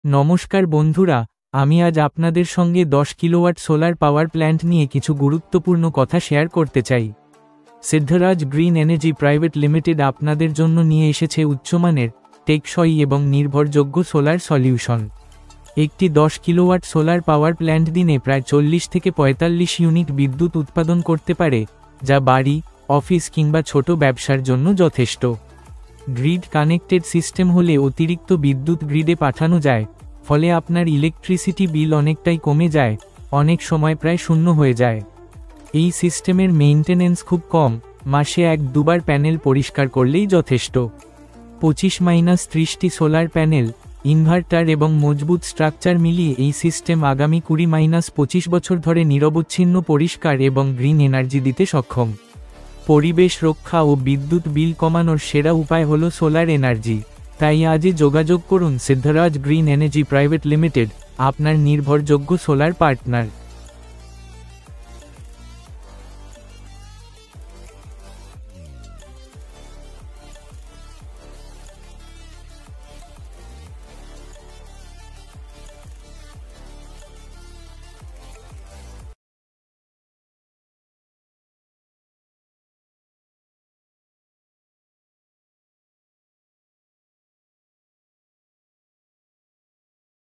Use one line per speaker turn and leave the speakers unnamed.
নমস্কার বন্ধুরা, আমি আজ আপনাদের সঙ্গে 10 কিলোওয়াট সোলার পাওয়ার প্ল্যান্ট নিয়ে কিছু গুরুত্বপূর্ণ কথা শেয়ার করতে চাই। সিদ্ধরাজ গ্রিন এনার্জি প্রাইভেট লিমিটেড আপনাদের জন্য নিয়ে এসেছে উচ্চমানের, টেকসই এবং নির্ভরযোগ্য সোলার সলিউশন। একটি 10 কিলোওয়াট সোলার পাওয়ার প্ল্যান্ট দিনে প্রায় 40 থেকে 45 ইউনিট বিদ্যুৎ উৎপাদন করতে পারে, যা বাড়ি, অফিস কিংবা ছোট ব্যবসার জন্য যথেষ্ট। গ্রিড কানেক্টেড সিস্টেম হলে অতিরিক্ত বিদ্যুৎ গ্রিডে পাঠানো যায়, ফলে আপনার ইলেকট্রিসিটি বিল অনেকটাই কমে যায়, অনেক সময় প্রায় শূন্য হয়ে যায়। এই সিস্টেমের মেইনটেনেন্স খুব কম, মাসে 1-2 বার প্যানেল পরিষ্কার করলেই যথেষ্ট। 25-30টি সোলার প্যানেল, ইনভার্টার এবং মজবুত স্ট্রাকচার মিলিয়ে এই সিস্টেম আগামী 20-25 বছর ধরে নিরবচ্ছিন্ন পরিষ্কার এবং গ্রিন এনার্জি দিতে সক্ষম। পরিবেশ রক্ষা ও বিদ্যুৎ বিল কমানোর সেরা উপায় হল সোলার এনার্জি। তাই আজই যোগাযোগ করুন সিদ্ধরাজ গ্রিন এনার্জি প্রাইভেট লিমিটেড, আপনার নির্ভরযোগ্য সোলার পার্টনার।